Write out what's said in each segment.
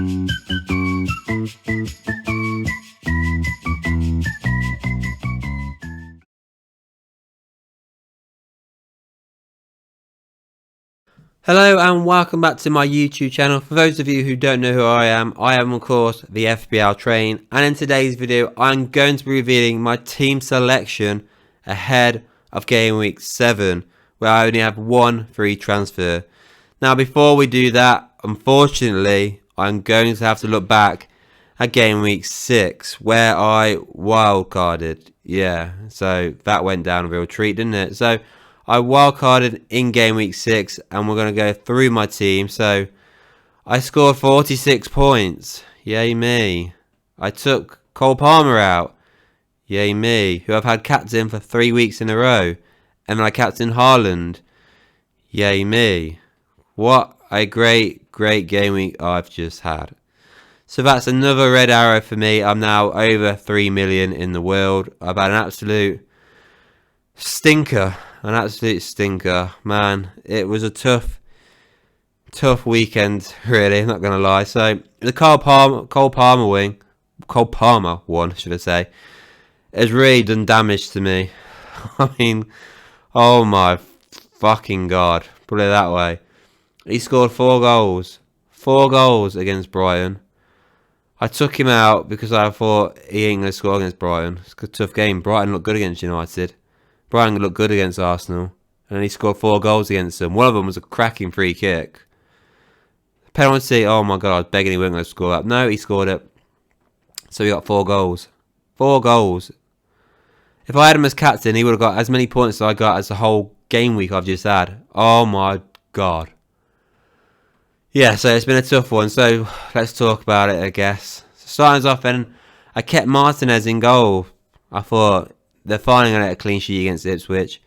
Hello and welcome back to my YouTube channel. For those of you who don't know who I am of course the FPL train, and in today's video I'm going to be revealing my team selection ahead of game week 7, where I only have one free transfer. Now before we do that, unfortunately I'm going to have to look back at game week 6 where I wildcarded. Yeah, so that went down a real treat, didn't it? So I wildcarded in game week 6 and we're going to go through my team. So I scored 46 points. Yay me. I took Cole Palmer out. Yay me. Who I've had captain for 3 weeks in a row. And then I captained Haaland. Yay me. What a great game week I've just had. So that's another red arrow for me. I'm now over 3 million in the world. I've had an absolute stinker. An absolute stinker, man. It was a tough weekend, really. I'm not gonna lie. So the Cole Palmer one, should I say, has really done damage to me. I mean, oh my fucking god, put it that way. He scored 4 goals against Brighton. I took him out because I thought he ain't gonna score against Brighton. It's a tough game. Brighton looked good against United. Brian looked good against Arsenal, and he scored 4 goals against them. One of them was a cracking free kick. Penalty, oh my god, I was begging he wasn't going to score that. No, he scored it. So he got 4 goals. 4 goals. If I had him as captain, he would have got as many points as I got as the whole game week I've just had. Oh my god. Yeah, so it's been a tough one, so let's talk about it, I guess. So starting us off, then, I kept Martinez in goal. I thought they're finally going to get a clean sheet against Ipswich.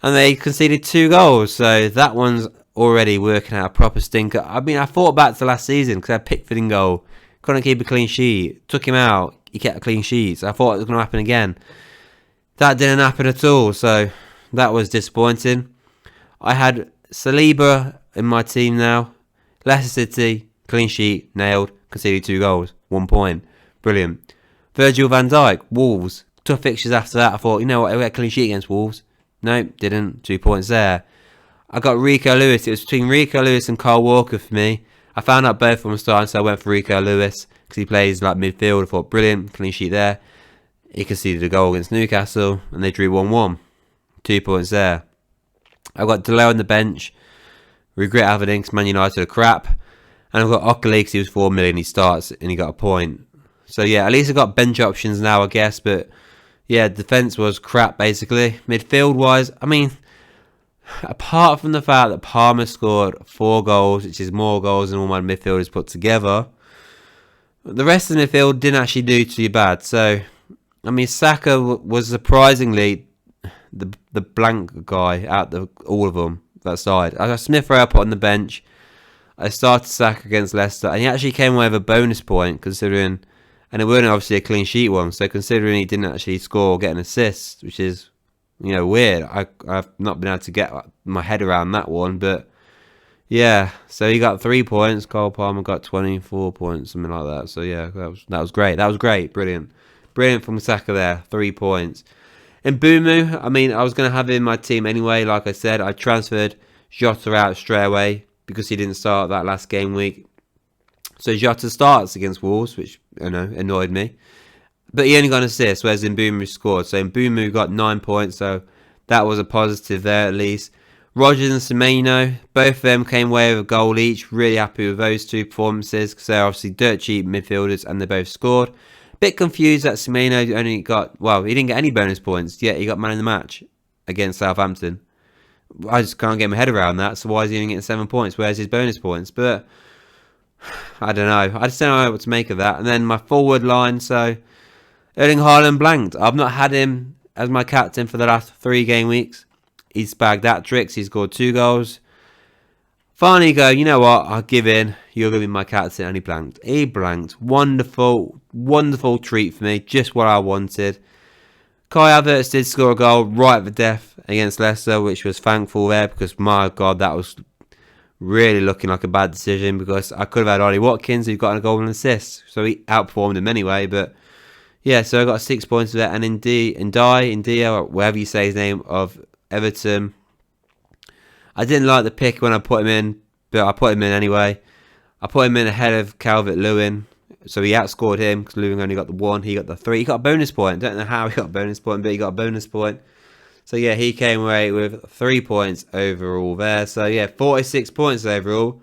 And they conceded 2 goals. So that one's already working out a proper stinker. I mean, I thought back to last season because I had Pickford in goal. Couldn't keep a clean sheet. Took him out. He kept a clean sheet. So I thought it was going to happen again. That didn't happen at all. So that was disappointing. I had Saliba in my team now. Leicester City, clean sheet, nailed. Conceded 2 goals. 1 point. Brilliant. Virgil van Dijk, Wolves. Tough fixtures after that. I thought, you know what, I'll get a clean sheet against Wolves. Nope, didn't. 2 points there. I got Rico Lewis. It was between Rico Lewis and Kyle Walker for me. I found out both of them starting, so I went for Rico Lewis because he plays like midfield. I thought, brilliant, clean sheet there. He conceded a goal against Newcastle and they drew 1-1. 2 points there. I got Delay on the bench. Regret having him because Man United are crap. And I've got Oakley because he was 4 million. He starts and he got a point. So yeah, at least I've got bench options now, I guess, but yeah, defence was crap, basically. Midfield-wise, I mean, apart from the fact that Palmer scored 4 goals, which is more goals than all my midfielders put together, the rest of the midfield didn't actually do too bad. So, I mean, Saka was surprisingly the blank guy out of all of them, that side. I got Smith Rowe put on the bench. I started Saka against Leicester, and he actually came away with a bonus point, considering... And it wasn't obviously a clean sheet one, so considering he didn't actually score or get an assist, which is, you know, weird. I've not been able to get my head around that one, but yeah. So he got 3 points. Cole Palmer got 24 points, something like that. So yeah, that was great. That was great, brilliant from Saka there. 3 points. In Boomu, I mean, I was going to have him in my team anyway. Like I said, I transferred Jota out straight away because he didn't start that last game week. So Jota starts against Wolves, which, you know, annoyed me. But he only got an assist, whereas Mbeumo scored. So Mbeumo got 9 points, so that was a positive there at least. Rodgers and Semenyo, both of them came away with a goal each. Really happy with those 2 performances because they're obviously dirt cheap midfielders and they both scored. Bit confused that Semenyo only got, well, he didn't get any bonus points, yet he got man of the match against Southampton. I just can't get my head around that, so why is he only getting 7 points? Where's his bonus points? But I don't know. I just don't know what to make of that. And then my forward line, so Erling Haaland blanked. I've not had him as my captain for the last 3 game weeks. He's bagged that tricks. He's scored 2 goals. Finally go, you know what? I'll give in. You're going to be my captain. And he blanked. He blanked. Wonderful, wonderful treat for me. Just what I wanted. Kai Havertz did score a goal right at the death against Leicester, which was thankful there because, my God, that was really looking like a bad decision because I could have had Ollie Watkins who got a goal and assist, so he outperformed him anyway. But yeah, so I got 6 points of that, and India, or whatever you say his name, of Everton. I didn't like the pick when I put him in, but I put him in anyway. I put him in ahead of Calvert-Lewin, so he outscored him because Lewin only got the 1, he got the 3. He got a bonus point. Don't know how he got a bonus point, but he got a bonus point. So yeah, he came away with 3 points overall there. So yeah, 46 points overall.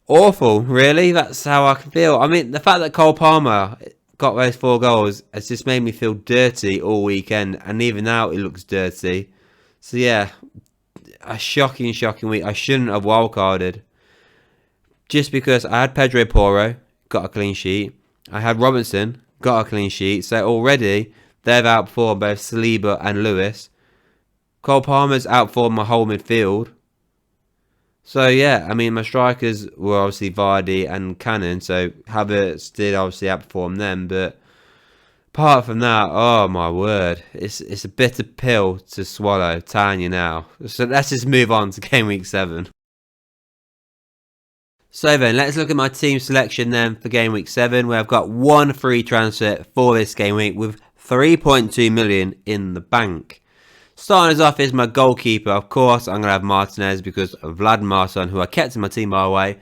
Awful, really. That's how I can feel. I mean, the fact that Cole Palmer got those 4 goals has just made me feel dirty all weekend, and even now it looks dirty. So yeah, a shocking week. I shouldn't have wildcarded. Just because I had Pedro Porro, got a clean sheet. I had Robinson, got a clean sheet. So already, they've outperformed both Saliba and Lewis. Cole Palmer's outperformed my whole midfield. So yeah, I mean, my strikers were obviously Vardy and Cannon. So Havertz did obviously outperform them. But apart from that, oh my word. It's a bitter pill to swallow, telling you now. So let's just move on to game week 7. So then, let's look at my team selection then for game week 7, where I've got 1 free transfer for this game week with 3.2 million in the bank. Starting us off is my goalkeeper. Of course, I'm going to have Martinez because Vlad Martin, who I kept in my team by the way,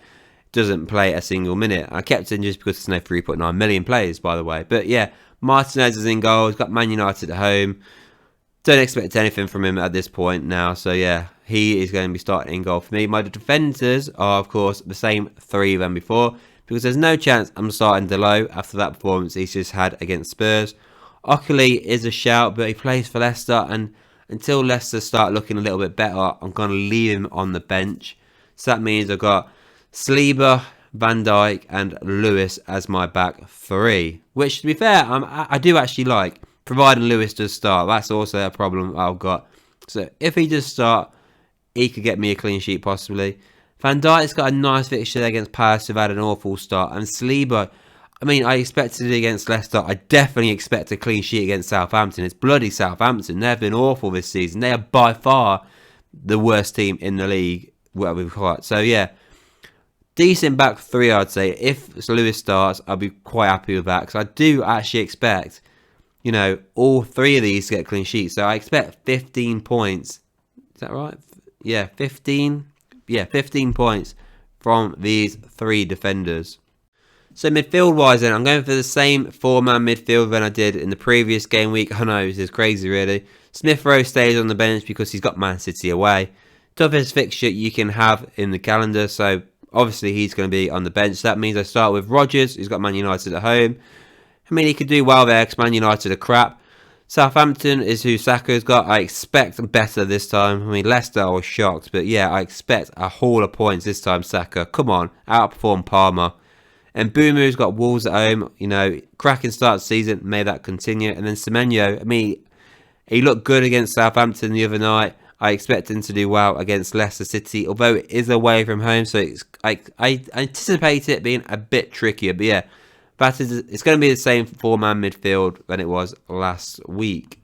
doesn't play a single minute. I kept him just because there's no 3.9 million players, by the way. But yeah, Martinez is in goal. He's got Man United at home. Don't expect anything from him at this point now. So yeah, he is going to be starting in goal for me. My defenders are, of course, the same 3 than before, because there's no chance I'm starting Delo after that performance he's just had against Spurs. Ockley is a shout, but he plays for Leicester, and until Leicester start looking a little bit better, I'm going to leave him on the bench. So that means I've got Saliba, Van Dijk and Lewis as my back 3, which, to be fair, I do actually like, providing Lewis does start. That's also a problem I've got. So if he does start, he could get me a clean sheet possibly. Van Dijk's got a nice fixture against Palace, who've had an awful start. And Saliba, I mean, I expected it against Leicester. I definitely expect a clean sheet against Southampton. It's bloody Southampton. They've been awful this season. They are by far the worst team in the league, what we've got. So yeah, decent back 3, I'd say. If Lewis starts, I'll be quite happy with that, because I do actually expect, you know, all 3 of these to get clean sheets. So I expect 15 points. Is that right? Yeah, 15. Yeah, 15 points from these 3 defenders. So midfield-wise then, I'm going for the same 4-man midfield than I did in the previous game week. I know, this is crazy really. Smith Rowe stays on the bench because he's got Man City away. Toughest fixture you can have in the calendar, so obviously he's going to be on the bench. So that means I start with Rodgers, who's got Man United at home. I mean, he could do well there because Man United are crap. Southampton is who Saka's got. I expect better this time. I mean, Leicester, I was shocked. But yeah, I expect a haul of points this time, Saka. Come on, outperform Palmer. And Boumou's got Wolves at home. You know, cracking start of the season. May that continue. And then Semenyo, I mean, he looked good against Southampton the other night. I expect him to do well against Leicester City, although it is away from home. So I anticipate it being a bit trickier. But yeah, it's going to be the same 4-man midfield than it was last week.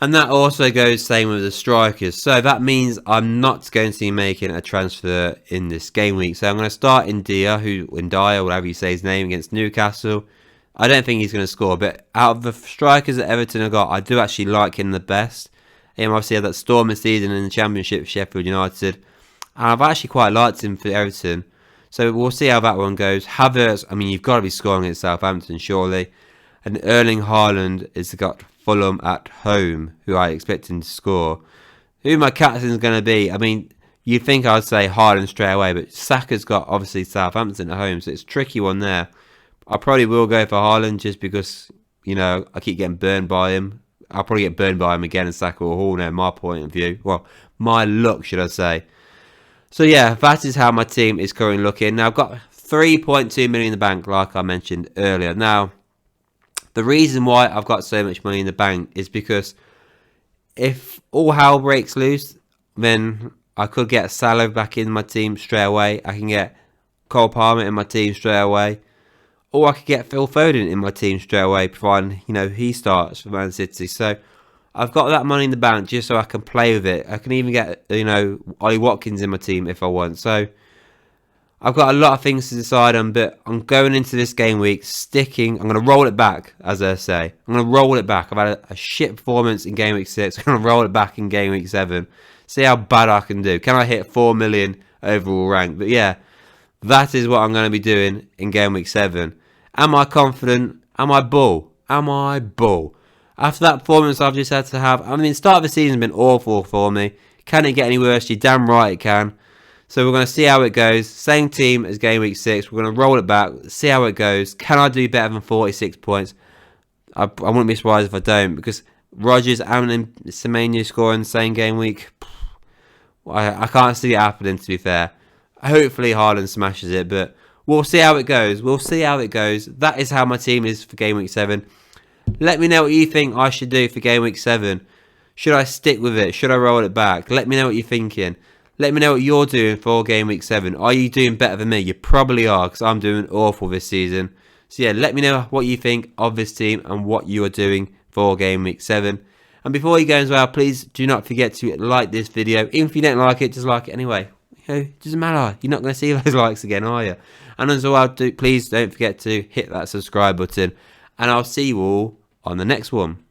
And that also goes same with the strikers. So that means I'm not going to be making a transfer in this game week. So I'm going to start India, or whatever you say his name, against Newcastle. I don't think he's going to score, but out of the strikers that Everton have got, I do actually like him the best. He obviously had that storming season in the Championship, Sheffield United. And I've actually quite liked him for Everton. So we'll see how that one goes. Havertz, I mean, you've got to be scoring against Southampton, surely. And Erling Haaland has got Fulham at home, who I expect him to score. Who my captain is going to be? I mean, you'd think I'd say Haaland straight away, but Saka's got, obviously, Southampton at home, so it's a tricky one there. I probably will go for Haaland just because, you know, I keep getting burned by him. I'll probably get burned by him again and Saka or Hall now, my point of view. Well, my luck, should I say. So yeah, that is how my team is currently looking. Now I've got 3.2 million in the bank, like I mentioned earlier. Now, the reason why I've got so much money in the bank is because if all hell breaks loose, then I could get Salah back in my team straight away. I can get Cole Palmer in my team straight away. Or I could get Phil Foden in my team straight away, providing, you know, he starts for Man City. So I've got that money in the bank just so I can play with it. I can even get, Ollie Watkins in my team if I want. So I've got a lot of things to decide on, but I'm going into this game week sticking. I'm going to roll it back, as I say. I'm going to roll it back. I've had a shit performance in game week 6. I'm going to roll it back in game week 7. See how bad I can do. Can I hit 4 million overall rank? But yeah, that is what I'm going to be doing in game week 7. Am I confident? Am I bull? Am I bull? After that performance I've just had to have, I mean, the start of the season has been awful for me. Can it get any worse? You're damn right it can. So we're going to see how it goes. Same team as game week 6. We're going to roll it back, see how it goes. Can I do better than 46 points? I wouldn't be surprised if I don't, because Rodgers and Semenyo scoring the same game week. I can't see it happening, to be fair. Hopefully Haaland smashes it, but we'll see how it goes. We'll see how it goes. That is how my team is for game week 7. Let me know what you think I should do for game week 7. Should I stick with it? Should I roll it back? Let me know what you're thinking. Let me know what you're doing for game week 7. Are you doing better than me? You probably are, because I'm doing awful this season. So yeah, let me know what you think of this team and what you are doing for game week 7. And before you go as well, please do not forget to like this video. Even if you don't like it, just like it anyway. It doesn't matter. You're not going to see those likes again, are you? And as well, please don't forget to hit that subscribe button. And I'll see you all on the next one.